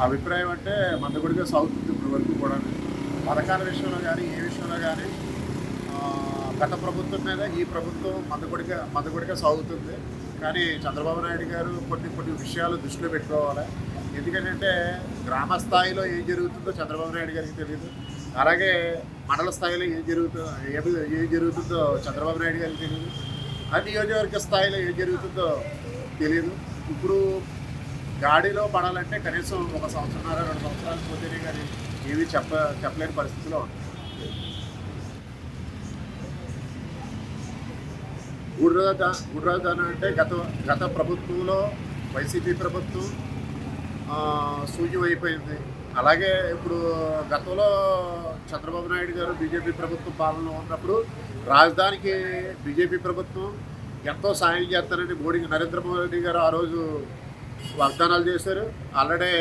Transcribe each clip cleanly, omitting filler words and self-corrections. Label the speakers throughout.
Speaker 1: అభిప్రాయం అంటే మందకొడిగా సాగుతుంది ఇప్పటి వరకు కూడా. పథకాల విషయంలో కానీ ఏ విషయంలో కానీ గత ప్రభుత్వం మీద ఈ ప్రభుత్వం మందకొడిగా సాగుతుంది. కానీ చంద్రబాబు నాయుడు గారు కొన్ని విషయాలు దృష్టిలో పెట్టుకోవాలి. ఎందుకంటే గ్రామ స్థాయిలో ఏం జరుగుతుందో చంద్రబాబు నాయుడు గారికి తెలియదు, అలాగే మండల స్థాయిలో ఏం జరుగుతుందో చంద్రబాబు నాయుడు గారికి తెలియదు, ఆ నియోజకవర్గ స్థాయిలో ఏం జరుగుతుందో తెలియదు. ఇప్పుడు గాడిలో పడాలంటే కనీసం 1 సంవత్సరంన్నర 2 సంవత్సరాలు పోతేనే కానీ ఏమీ చెప్పలేని పరిస్థితిలో ఉంది. గూఢరాజధాని అంటే గత ప్రభుత్వంలో వైసీపీ ప్రభుత్వం శూన్యం అయిపోయింది. అలాగే ఇప్పుడు గతంలో చంద్రబాబు నాయుడు గారు బీజేపీ ప్రభుత్వం పాలనలో ఉన్నప్పుడు రాజధానికి బీజేపీ ప్రభుత్వం ఎంతో సాయం చేస్తారని నరేంద్ర మోడీ గారు ఆ రోజు వాగ్దానాలు చేశారు. ఆల్రెడీ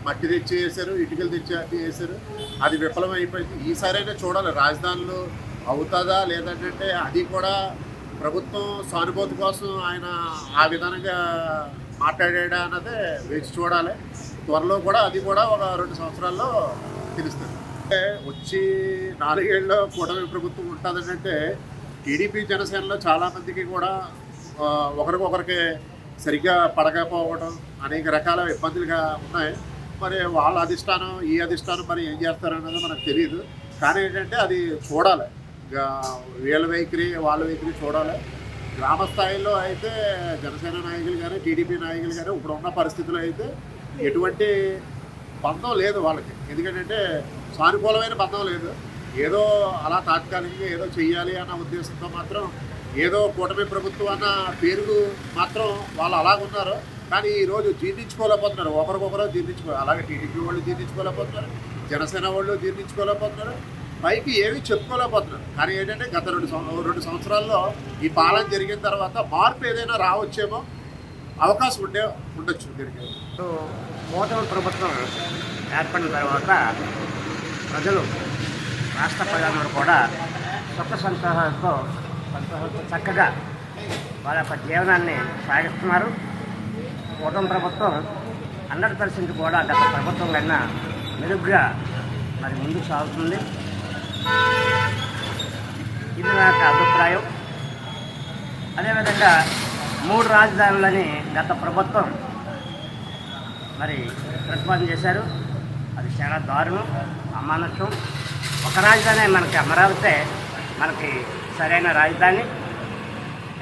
Speaker 1: మట్టి తెచ్చి వేశారు, ఇటుకలు తెచ్చి అట్టి వేశారు. అది విఫలం అయిపోయింది. ఈసారైనా చూడాలి రాజధానిలో అవుతుందా లేదంటే అది కూడా ప్రభుత్వం సానుభూతి కోసం ఆయన ఆ విధానంగా మాట్లాడా అన్నదే వేచి చూడాలి. త్వరలో కూడా అది కూడా ఒక 2 సంవత్సరాల్లో తెలుస్తుంది. అంటే వచ్చి 4 ఏళ్ళలో కూటమి ప్రభుత్వం ఉంటుందంటే టీడీపీ జనసేనలో చాలామందికి కూడా ఒకరికొకరికి సరిగ్గా పడకపోవడం అనేక రకాల ఇబ్బందులుగా ఉన్నాయి. మరి వాళ్ళ అధిష్టానం ఈ అధిష్టానం మరి ఏం చేస్తారన్నది మనకు తెలియదు. కానీ ఏంటంటే అది చూడాలి, వీళ్ళ వైఖరి వాళ్ళ వైఖరి చూడాలి. గ్రామ స్థాయిలో అయితే జనసేన నాయకులు కానీ టీడీపీ నాయకులు కానీ ఇప్పుడు ఉన్న పరిస్థితుల్లో అయితే ఎటువంటి బంధం లేదు వాళ్ళకి. ఎందుకంటే సానుకూలమైన బంధం లేదు. ఏదో అలా తాత్కాలికంగా ఏదో చెయ్యాలి అన్న ఉద్దేశంతో మాత్రం ఏదో కూటమి ప్రభుత్వం అన్న పేరు మాత్రం వాళ్ళు అలాగున్నారు. కానీ ఈరోజు జీర్ణించుకోలేకపోతున్నారు, ఒకరికొకరు అలాగే టీడీపీ వాళ్ళు జీర్ణించుకోలేకపోతున్నారు, జనసేన వాళ్ళు జీర్ణించుకోలేకపోతున్నారు, పైకి ఏమీ చెప్పుకోలేకపోతున్నారు. కానీ ఏంటంటే గత 2 సంవత్సరాల్లో ఈ పాలన జరిగిన తర్వాత మార్పు ఏదైనా రావచ్చేమో, అవకాశం ఉండొచ్చు దీనికి.
Speaker 2: కూటమి ప్రభుత్వం ఏర్పడిన తర్వాత ప్రజలు, రాష్ట్ర ప్రజలందరూ కూడా సుఖ సంతోషాలతో చక్కగా వాళ్ళ యొక్క జీవనాన్ని సాగిస్తున్నారు. కూటమి ప్రభుత్వం 100% కూడా గత ప్రభుత్వం కన్నా మెరుగ్గా మరి ముందుకు సాగుతుంది. ఇది నా యొక్క అభిప్రాయం. అదేవిధంగా 3 రాజధానులని గత ప్రభుత్వం మరి ప్రతిపాదన చేశారు. అది చాలా దారుణం, అమానుషం. ఒక రాజధాని మనకి అమరావతి మనకి సరైన రాజధాని.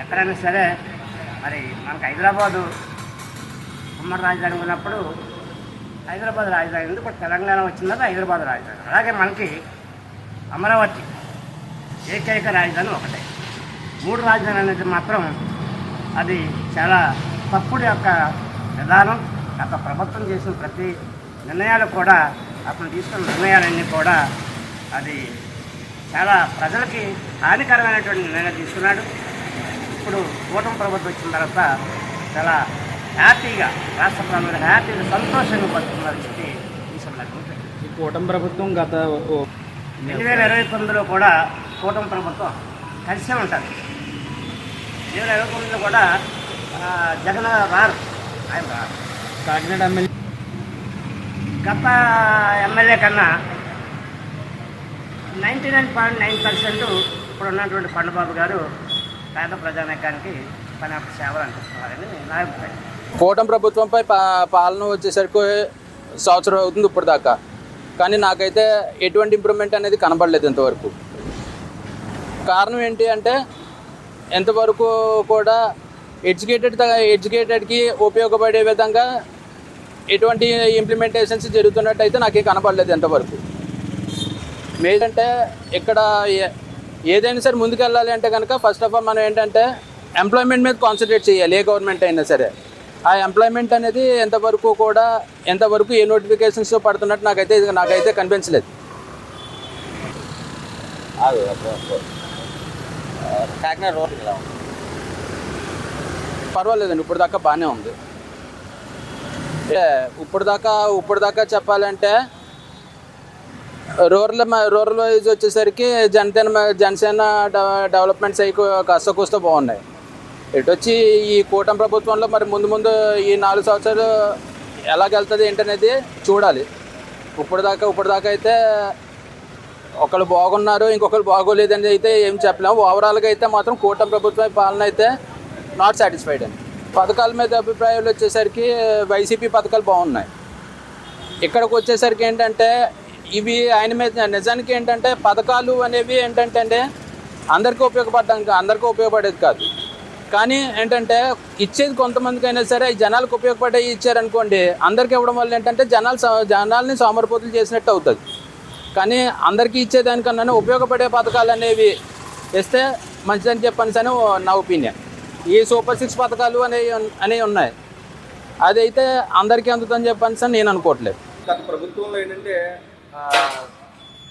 Speaker 2: ఎక్కడైనా సరే మరి మనకి హైదరాబాదు ఉమ్మడి రాజధాని ఉన్నప్పుడు హైదరాబాద్ రాజధాని ఉంది. ఇప్పుడు తెలంగాణ వచ్చింది హైదరాబాద్ రాజధాని. అలాగే మనకి అమరావతి ఏకైక రాజధాని ఒకటే. 3 రాజధాని అనేది మాత్రం అది చాలా తప్పుడు యొక్క విధానం. గత ప్రభుత్వం చేసిన ప్రతి నిర్ణయాలు కూడా, అతను తీసుకున్న నిర్ణయాలన్నీ కూడా అది చాలా ప్రజలకి హానికరమైనటువంటి నిర్ణయాలు తీసుకున్నాడు. ఇప్పుడు కూటమి ప్రభుత్వం వచ్చిన తర్వాత చాలా హ్యాపీగా రాష్ట్ర ప్రజలు హ్యాపీగా సంతోషంగా పడుతున్నారు చెప్పి ఈ సందర్భంగా.
Speaker 3: ఈ కూటమి ప్రభుత్వం గత
Speaker 2: 2029లో కూడా కూటమి ప్రభుత్వం కలిసే ఉంటుంది. 2029లో కూడా జగన్ రారు, ఆయన రారు.
Speaker 3: కాకినాడ ఎమ్మెల్యే
Speaker 2: గత ఎమ్మెల్యే కన్నా 99.9% ఇప్పుడు ఉన్నటువంటి కొండబాబు గారు పేద ప్రజానీకానికి పని సేవలు అందిస్తున్నారని నా అభిప్రాయం.
Speaker 3: కూటమి ప్రభుత్వంపై పాలన వచ్చేసరికి సంవత్సరం అవుతుంది ఇప్పుడు దాకా. కానీ నాకైతే ఎటువంటి ఇంప్రూవ్మెంట్ అనేది కనబడలేదు ఇంతవరకు. కారణం ఏంటి అంటే ఎంతవరకు కూడా ఎడ్యుకేటెడ్కి ఉపయోగపడే విధంగా ఎటువంటి ఇంప్లిమెంటేషన్స్ జరుగుతున్నట్టయితే నాకేం కనబడలేదు ఎంతవరకు. ఏంటంటే ఇక్కడ ఏదైనా సరే ముందుకు వెళ్ళాలి అంటే కనుక ఫస్ట్ ఆఫ్ ఆల్ మనం ఏంటంటే ఎంప్లాయ్మెంట్ మీద కాన్సన్ట్రేట్ చేయాలి. ఏ గవర్నమెంట్ అయినా సరే ఆ ఎంప్లాయ్మెంట్ అనేది ఎంతవరకు ఏ నోటిఫికేషన్స్ పడుతున్నట్టు నాకైతే కనిపించలేదు.
Speaker 4: కాకినాడ రోడ్
Speaker 3: పర్వాలేదండి, ఇప్పుడు దాకా బాగానే ఉంది. ఇప్పుడు దాకా చెప్పాలంటే రూరల్ వైజ్ వచ్చేసరికి జనసేన డెవలప్మెంట్స్ అవి కాస్త కూస్త బాగున్నాయి. ఇటు వచ్చి ఈ కూటమి ప్రభుత్వంలో మరి ముందు ఈ 4 సంవత్సరాలు ఎలాగెళ్తుంది ఏంటనేది చూడాలి. ఇప్పటిదాకా అయితే ఒకళ్ళు బాగున్నారు, ఇంకొకరు బాగోలేదని అయితే ఏం చెప్పలేము. ఓవరాల్గా అయితే మాత్రం కూటమి ప్రభుత్వ పాలన అయితే నాట్ సాటిస్ఫైడ్ అండి. పథకాల మీద అభిప్రాయాలు వచ్చేసరికి వైసీపీ పథకాలు బాగున్నాయి. ఇక్కడికి వచ్చేసరికి ఏంటంటే ఇవి ఆయన మీద నిజానికి ఏంటంటే పథకాలు అనేవి ఏంటంటే అందరికీ ఉపయోగపడేది కాదు. కానీ ఏంటంటే ఇచ్చేది కొంతమందికి అయినా సరే జనాలకు ఉపయోగపడే ఇచ్చారనుకోండి, అందరికీ ఇవ్వడం వల్ల ఏంటంటే జనాల్ని సోమరిపోతులు చేసినట్టు అవుతుంది. కానీ అందరికీ ఇచ్చేదానికన్నా ఉపయోగపడే పథకాలు అనేవి ఇస్తే మంచిదని చెప్పని నా ఒపీనియన్. ఈ సూపర్ 6 పథకాలు అనేవి ఉన్నాయి, అదైతే అందరికీ అందుతుందని చెప్పని నేను అనుకోవట్లేదు.
Speaker 5: గత ప్రభుత్వంలో ఏంటంటే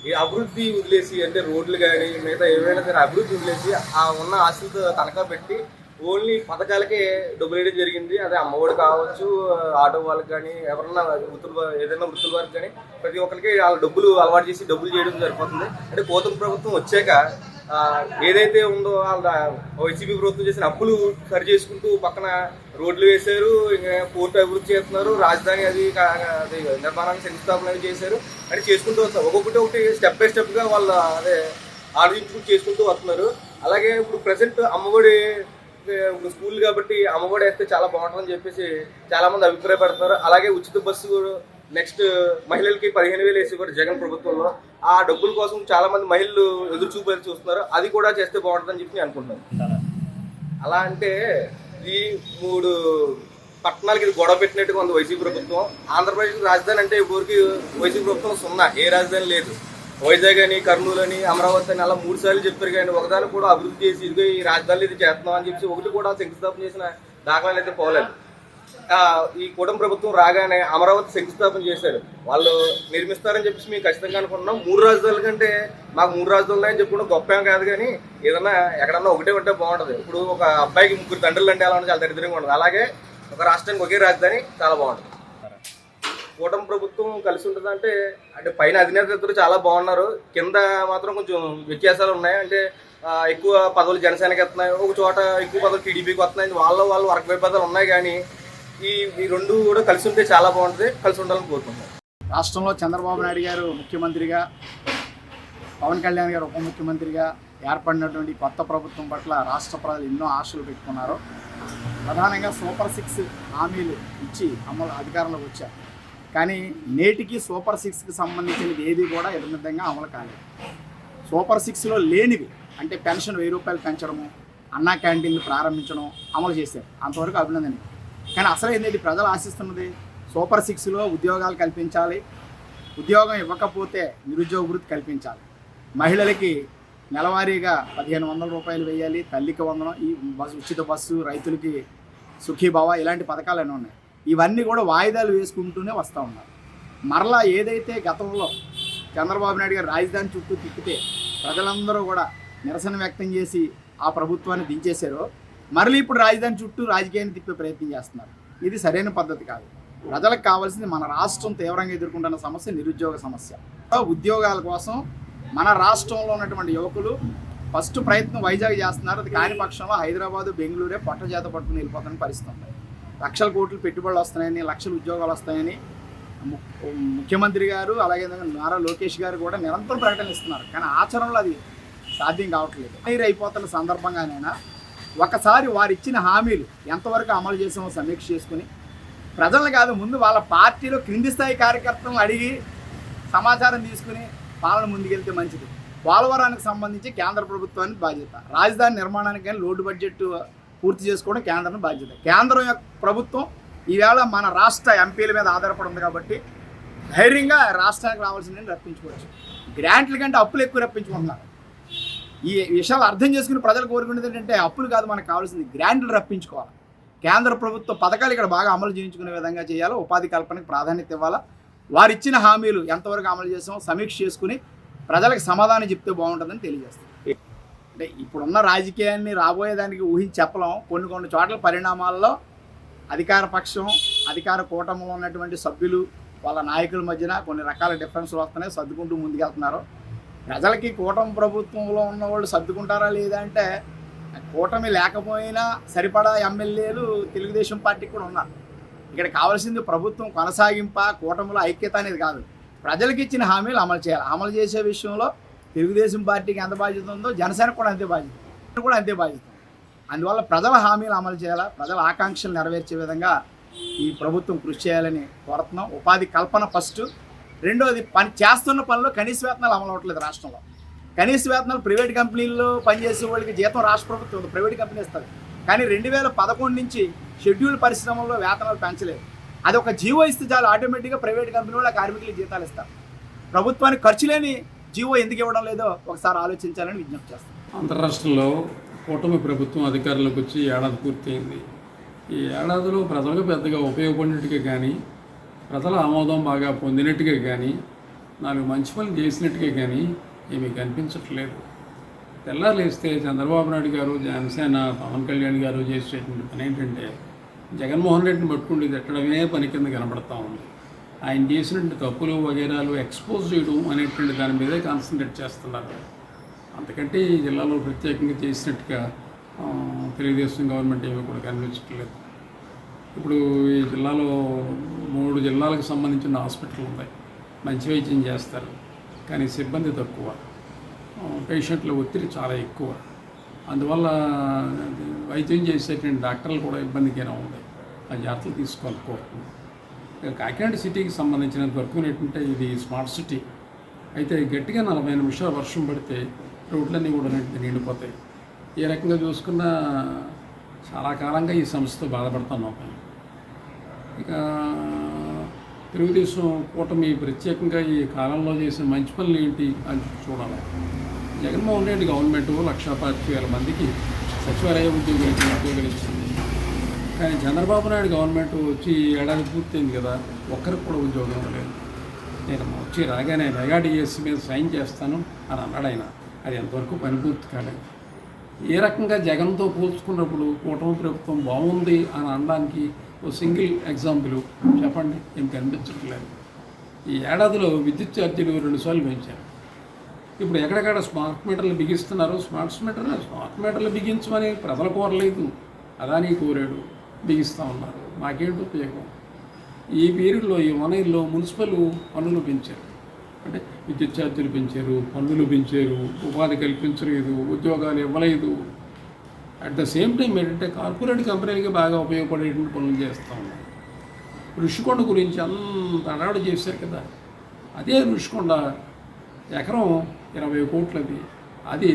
Speaker 5: ఈ అభివృద్ధి వదిలేసి, అంటే రోడ్లు కానీ మిగతా ఏమైనా సరే అభివృద్ధి వదిలేసి ఆ ఉన్న ఆస్తులతో తనఖా పెట్టి ఓన్లీ పథకాలకే డబ్బులు వేయడం జరిగింది. అదే అమ్మఒడి కావచ్చు, ఆటో వాళ్ళకి కానీ, ఎవరన్నా ఏదైనా వృత్తుల వారికి కానీ ప్రతి ఒక్కరికి వాళ్ళ డబ్బులు అలవాటు చేసి డబ్బులు చేయడం సరిపోతుంది. అంటే కూటమి ప్రభుత్వం వచ్చాక ఏదైతే ఉందో వాళ్ళ వైసీపీ ప్రభుత్వం చేసిన అప్పులు సరి చేసుకుంటూ పక్కన రోడ్లు వేశారు, ఇంకా పోర్టు అభివృద్ధి చేస్తున్నారు, రాజధాని అది నిర్మాణానికి శంకుస్థాపన అవి చేశారు. అని చేసుకుంటూ వస్తారు. ఒకటి స్టెప్ బై స్టెప్గా వాళ్ళు ఆలోచించుకుంటూ చేసుకుంటూ వస్తున్నారు. అలాగే ఇప్పుడు ప్రజెంట్ అమ్మఒడి స్కూల్ కాబట్టి అమ్మఒడి వేస్తే చాలా బాగుంటుందని చెప్పేసి చాలా మంది అభిప్రాయపడుతున్నారు. అలాగే ఉచిత బస్సు నెక్స్ట్ మహిళలకి 15,000 వేసి కూడా జగన్ ప్రభుత్వంలో ఆ డబ్బుల కోసం చాలా మంది మహిళలు ఎదురు చూస్తున్నారు. అది కూడా చేస్తే బాగుంటుందని చెప్పి నేను అనుకుంటున్నాను. అలా అంటే ఈ 3 పట్టణాలకి ఇది గొడవ పెట్టినట్టుగా ఉంది వైసీపీ ప్రభుత్వం. ఆంధ్రప్రదేశ్ రాజధాని అంటే ఇప్పటివరకు వైసీపీ ప్రభుత్వం సున్నా, ఏ రాజధాని లేదు. వైజాగ్ అని, కర్నూలు అని, అమరావతి అని అలా 3 సార్లు చెప్పారు. కానీ ఒకదాన్ని కూడా అభివృద్ధి చేసి ఇదిగో ఈ రాజధానిలో ఇది చేస్తున్నాం అని చెప్పి ఒకటి కూడా శంకుస్థాపన చేసిన దాఖలాలు అయితే పోలేదు. ఈ కూటమి ప్రభుత్వం రాగానే అమరావతి శంకుస్థాపన చేశారు. వాళ్ళు నిర్మిస్తారని చెప్పేసి మేము ఖచ్చితంగా అనుకుంటున్నాం. 3 రాజధానుల కంటే మాకు 3 రాజధానులు అని చెప్పుకుంటే గొప్ప ఏం కాదు, కానీ ఏదన్నా ఎక్కడన్నా ఒకటే ఉంటే బాగుంటుంది. ఇప్పుడు ఒక అబ్బాయికి 3 తండ్రులు అంటే ఎలా ఉంటే చాలా దరిద్రంగా ఉంటుంది. అలాగే ఒక రాష్ట్రానికి ఒకే రాజధాని చాలా బాగుంటుంది. కూటమి ప్రభుత్వం కలిసి ఉంటుంది అంటే పైన అధినేత ఇద్దరు చాలా బాగున్నారు, కింద మాత్రం కొంచెం వ్యత్యాసాలు ఉన్నాయి. అంటే ఎక్కువ పదవులు జనసేనకి వస్తున్నాయి, ఒక చోట ఎక్కువ పదవులు టీడీపీకి వస్తున్నాయి. వాళ్ళు వర్గ విభేదాలు ఉన్నాయి. కానీ ఈ రెండు కూడా కలిసి ఉంటే చాలా బాగుంటుంది, కలిసి ఉండాలని కోరుకుంటున్నాను.
Speaker 6: రాష్ట్రంలో చంద్రబాబు నాయుడు గారు ముఖ్యమంత్రిగా, పవన్ కళ్యాణ్ గారు ఉప ముఖ్యమంత్రిగా ఏర్పడినటువంటి కొత్త ప్రభుత్వం పట్ల రాష్ట్ర ప్రజలు ఎన్నో ఆశలు పెట్టుకున్నారు. ప్రధానంగా సూపర్ 6 హామీలు ఇచ్చి అధికారంలోకి వచ్చారు. కానీ నేటికి సూపర్ 6కి సంబంధించినది ఏది కూడా యథావిధంగా అమలు కాలేదు. సూపర్ 6లో లేనివి అంటే పెన్షన్ 1000 రూపాయలు పెంచడము, అన్నా క్యాంటీన్లు ప్రారంభించడం అమలు చేశారు. అంతవరకు అభినందన. కానీ అసలు ఏంటంటే ప్రజలు ఆశిస్తున్నది సూపర్ 6లో ఉద్యోగాలు కల్పించాలి, ఉద్యోగం ఇవ్వకపోతే నిరుద్యోగ వృత్తి కల్పించాలి, మహిళలకి నెలవారీగా 1500 రూపాయలు వేయాలి, తల్లికి వందనం, ఈ ఉచిత బస్సు, రైతులకి సుఖీభావ, ఇలాంటి పథకాలన్నీ ఉన్నాయి. ఇవన్నీ కూడా వాయిదాలు వేసుకుంటూనే వస్తూ ఉన్నారు. మరలా ఏదైతే గతంలో చంద్రబాబు నాయుడు గారు రాజధాని చుట్టూ తిప్పితే ప్రజలందరూ కూడా నిరసన వ్యక్తం చేసి ఆ ప్రభుత్వాన్ని దించేశారో, మరలి ఇప్పుడు రాజధాని చుట్టూ రాజకీయాన్ని తిప్పే ప్రయత్నం చేస్తున్నారు. ఇది సరైన పద్ధతి కాదు. ప్రజలకు కావాల్సింది మన రాష్ట్రం తీవ్రంగా ఎదుర్కొంటున్న సమస్య నిరుద్యోగ సమస్య. ఉద్యోగాల కోసం మన రాష్ట్రంలో ఉన్నటువంటి యువకులు ఫస్ట్ ప్రయత్నం వైజాగ్ చేస్తున్నారు. అది కాని పక్షంలో హైదరాబాదు, బెంగళూరే పొట్టజేత పట్టుకుని వెళ్ళిపోతున్న పరిస్థితి ఉంది. లక్షల కోట్లు పెట్టుబడులు వస్తున్నాయని, లక్షల ఉద్యోగాలు వస్తాయని ముఖ్యమంత్రి గారు అలాగే నారా లోకేష్ గారు కూడా నిరంతరం ప్రకటన ఇస్తున్నారు. కానీ ఆచరణలో అది సాధ్యం కావట్లేదు. అయిపోతున్న సందర్భంగానైనా ఒకసారి వారు ఇచ్చిన హామీలు ఎంతవరకు అమలు చేసామో సమీక్ష చేసుకుని ప్రజలను కాదు, ముందు వాళ్ళ పార్టీలో క్రింది స్థాయి కార్యకర్తలను అడిగి సమాచారం తీసుకుని పాలన ముందుకెళ్తే మంచిది. పోలవరానికి సంబంధించి కేంద్ర ప్రభుత్వానికి బాధ్యత, రాజధాని నిర్మాణానికి కానీ లోటు బడ్జెట్ పూర్తి చేసుకోవడం కేంద్రం బాధ్యత. కేంద్రం యొక్క ప్రభుత్వం ఈవేళ మన రాష్ట్ర ఎంపీల మీద ఆధారపడి ఉంది కాబట్టి ధైర్యంగా రాష్ట్రానికి రావాల్సిందని రప్పించుకోవచ్చు. గ్రాంట్ల కంటే అప్పులు ఎక్కువ రప్పించుకుంటున్నారు. ఈ విషయాలు అర్థం చేసుకుని ప్రజలు కోరుకునేది ఏంటంటే అప్పులు కాదు, మనకు కావాల్సింది గ్రాంట్లు రప్పించుకోవాలి. కేంద్ర ప్రభుత్వ పథకాలు ఇక్కడ బాగా అమలు చేయించుకునే విధంగా చేయాలి. ఉపాధి కల్పనకు ప్రాధాన్యత ఇవ్వాలా. వారు ఇచ్చిన హామీలు ఎంతవరకు అమలు చేసామో సమీక్ష చేసుకుని ప్రజలకు సమాధానం చెప్తే బాగుంటుందని తెలియజేస్తాం. అంటే ఇప్పుడున్న రాజకీయాన్ని రాబోయేదానికి ఊహించి చెప్పలేం. కొన్ని చోట్ల పరిణామాల్లో అధికార పక్షం, అధికార కూటమిలో ఉన్నటువంటి సభ్యులు, వాళ్ళ నాయకుల మధ్యన కొన్ని రకాల డిఫరెన్స్లు వస్తున్నాయి, సర్దుకుంటూ ముందుకెళ్తున్నారు. ప్రజలకి కూటమి ప్రభుత్వంలో ఉన్న వాళ్ళు సర్దుకుంటారా లేదా అంటే, కూటమి లేకపోయినా సరిపడా ఎమ్మెల్యేలు తెలుగుదేశం పార్టీకి కూడా ఉన్నారు. ఇక్కడ కావాల్సింది ప్రభుత్వం కొనసాగింప, కూటమిలో ఐక్యత అనేది కాదు. ప్రజలకు ఇచ్చిన హామీలు అమలు చేయాలి. అమలు చేసే విషయంలో తెలుగుదేశం పార్టీకి ఎంత బాధ్యత ఉందో జనసేనకు కూడా అంతే బాధ్యత. అందువల్ల ప్రజల హామీలు అమలు చేయాలా, ప్రజల ఆకాంక్షలు నెరవేర్చే విధంగా ఈ ప్రభుత్వం కృషి చేయాలని కోరుతున్నాం. ఉపాధి కల్పన ఫస్ట్. రెండోది చేస్తున్న పనులు కనీస వేతనాలు అమలు అవ్వట్లేదు రాష్ట్రంలో. కనీస వేతనాలు ప్రైవేట్ కంపెనీల్లో పనిచేసే వాళ్ళకి జీతం రాష్ట్ర ప్రభుత్వం ప్రైవేట్ కంపెనీ ఇస్తారు. కానీ 2011 నుంచి షెడ్యూల్ పరిశ్రమల్లో వేతనాలు పెంచలేదు. అది ఒక జీవో ఇస్తే చాలు, ఆటోమేటిక్గా ప్రైవేట్ కంపెనీ వాళ్ళ కార్మికులకు జీతాలు ఇస్తారు. ప్రభుత్వానికి ఖర్చు లేని జీవో ఎందుకు ఇవ్వడం లేదో ఒకసారి ఆలోచించాలని విజ్ఞప్తి చేస్తాం.
Speaker 7: ఆంధ్ర రాష్ట్రంలో కూటమి ప్రభుత్వం అధికారంలోకి వచ్చి ఏడాది పూర్తయింది. ఈ ఏడాదిలో ప్రజలకు పెద్దగా ఉపయోగపడినట్టుగా కానీ, ప్రజల ఆమోదం బాగా పొందినట్టుగా కానీ, 4 మంచి పనులు చేసినట్టుగా కానీ ఏమీ కనిపించట్లేదు. తెల్లారులేస్తే చంద్రబాబు నాయుడు గారు, జనసేన, పవన్ కళ్యాణ్ గారు చేసేటువంటి పని ఏంటంటే జగన్మోహన్ రెడ్డిని పట్టుకుంటే తిట్టడమే పని కింద కనబడతా ఉంది. ఆయన చేసినటువంటి తప్పులు వగేరాలు ఎక్స్పోజ్ చేయడం అనేటువంటి దాని మీదే కాన్సన్ట్రేట్ చేస్తున్నారు. అంతకంటే ఈ జిల్లాలో ప్రత్యేకంగా చేసినట్టుగా తెలుగుదేశం గవర్నమెంట్ ఏమీ కూడా కనిపించట్లేదు. ఇప్పుడు ఈ జిల్లాలో 3 జిల్లాలకు సంబంధించిన హాస్పిటల్ ఉన్నాయి. మంచి వైద్యం చేస్తారు, కానీ సిబ్బంది తక్కువ, పేషెంట్ల ఒత్తిడి చాలా ఎక్కువ. అందువల్ల వైద్యం చేసేటువంటి డాక్టర్లు కూడా ఇబ్బందికైనా ఉంది. ఆ జాగ్రత్తలు తీసుకోవాలి కోరుతున్నాం. కాకినాడ సిటీకి సంబంధించినంత వరకు ఏంటంటే ఇది స్మార్ట్ సిటీ అయితే గట్టిగా 40 నిమిషాలు వర్షం పడితే రోడ్లన్నీ కూడా నిండిపోతాయి. ఏ రకంగా చూసుకున్నా చాలా కాలంగా ఈ సమస్యతో బాధపడుతున్నాం. ఇక తెలుగుదేశం కూటమి ప్రత్యేకంగా ఈ కాలంలో చేసిన మంచి పనులు ఏంటి అని చూడాలి. జగన్మోహన్ రెడ్డి గవర్నమెంట్ 1,40,000 మందికి సచివాలయ ఉద్యోగాలు ఇచ్చింది. కానీ చంద్రబాబు నాయుడు గవర్నమెంట్ వచ్చి ఏడాది పూర్తయింది కదా, ఒక్కరికి కూడా ఉద్యోగం లేదు. నేను వచ్చి రాగానే మెగా డిఎస్సీ మీద సైన్ చేస్తాను అని అన్నాడు ఆయన. అది ఎంతవరకు పని పూర్తి కాలేదు. ఏ రకంగా జగన్తో పోల్చుకున్నప్పుడు కూటమి ప్రభుత్వం బాగుంది అని అనడానికి ఓ సింగిల్ ఎగ్జాంపుల్ చెప్పండి, ఏం కనిపించట్లేదు. ఈ ఏడాదిలో విద్యుత్ ఛార్జీలు 2 సార్లు పెంచారు. ఇప్పుడు ఎక్కడెక్కడ స్మార్ట్ మీటర్లు బిగిస్తున్నారు. స్మార్ట్ మీటర్లు బిగించమని ప్రజలు కోరలేదు, అదానీ కోరాడు, బిగిస్తూ ఉన్నారు. మాకేంటి ఉపయోగం? ఈ పీరియడ్లో ఈ వనరుల్లో మున్సిపల్ పన్నులు పెంచారు. అంటే విద్యుత్ ఛార్జీలు పెంచారు, పన్నులు పెంచారు, ఉపాధి కల్పించలేదు, ఉద్యోగాలు ఇవ్వలేదు. అట్ ద సేమ్ టైం ఏంటంటే కార్పొరేట్ కంపెనీలకి బాగా ఉపయోగపడేటువంటి పనులు చేస్తూ ఉన్నారు. ఋషికొండ గురించి అంత అడాడు చేశారు కదా, అదే ఋషికొండ ఎకరం 20 కోట్లది. అది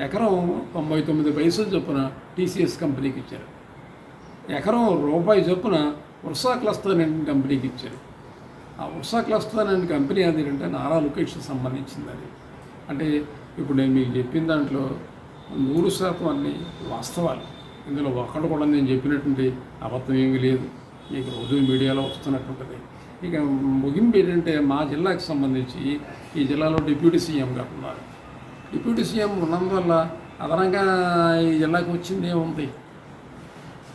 Speaker 7: ఎకరం 99 పైసలు చొప్పున టీసీఎస్ కంపెనీకి ఇచ్చారు. ఎకరం రూపాయి చొప్పున వర్షా క్లస్టర్ అనే కంపెనీకి ఇచ్చారు. ఆ వర్షా క్లస్టర్ అనే కంపెనీ అది అంటే నారా లొకేషన్ సంబంధించింది. అది అంటే ఇప్పుడు నేను మీకు చెప్పిన దాంట్లో 100% అన్ని వాస్తవాలు. ఇందులో ఒక్కడు కూడా నేను చెప్పినటువంటి అబద్ధం ఏమీ లేదు. మీకు రోజు మీడియాలో వస్తున్నటువంటిది. ఇక ముగింపు ఏంటంటే మా జిల్లాకు సంబంధించి ఈ జిల్లాలో డిప్యూటీ సీఎంగా ఉన్నారు. డిప్యూటీ సీఎం ఉన్నందువల్ల అదనంగా ఈ జిల్లాకు వచ్చింది ఏముంది?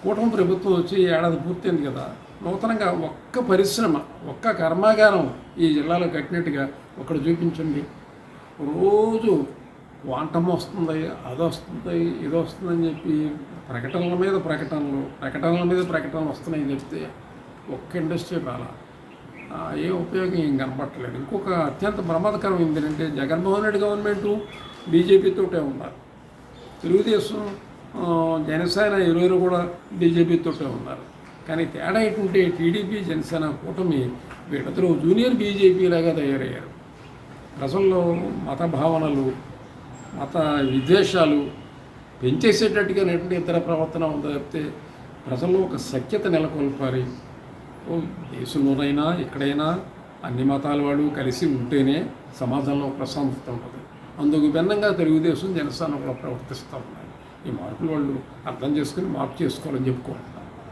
Speaker 7: కూటమి ప్రభుత్వం వచ్చి ఏడాది పూర్తయింది కదా, నూతనంగా ఒక్క పరిశ్రమ, ఒక్క కర్మాగారం ఈ జిల్లాలో కట్టినట్టుగా ఒక్కడ చూపించండి. రోజు క్వాంటం వస్తుంది, అది వస్తుంది, ఇది వస్తుందని చెప్పి ప్రకటనల మీద ప్రకటనలు వస్తున్నాయని చెప్తే ఒక్క ఇండస్ట్రీ రాలా. ఏ ఉపయోగం ఏం కనపట్టలేదు. ఇంకొక అత్యంత ప్రమాదకరం ఏంటంటే జగన్మోహన్ రెడ్డి గవర్నమెంటు బీజేపీతోటే ఉన్నారు. తెలుగుదేశం, జనసేన ఇరువురు కూడా బీజేపీతోటే ఉన్నారు. కానీ తేడా ఏంటంటే టీడీపీ, జనసేన కూటమి వీళ్ళిద్దరూ జూనియర్ బీజేపీలాగా తయారయ్యారు. ప్రజల్లో మత భావనలు, మత విద్వేషాలు పెంచేసేటట్టుగా ఇతర ప్రవర్తన ఉందో చెప్తే ప్రజల్లో ఒక సఖ్యత నెలకొల్పాలి. దేశంలోనైనా ఎక్కడైనా అన్ని మతాల వాళ్ళు కలిసి ఉంటేనే సమాజంలో ప్రశాంతత ఉంటుంది. అందుకు భిన్నంగా తెలుగుదేశం, జనసేన కూడా ప్రవర్తిస్తూ ఉన్నాయి. ఈ మార్పులు వాళ్ళు అర్థం చేసుకుని మార్పు చేసుకోవాలని చెప్పుకోవాలి.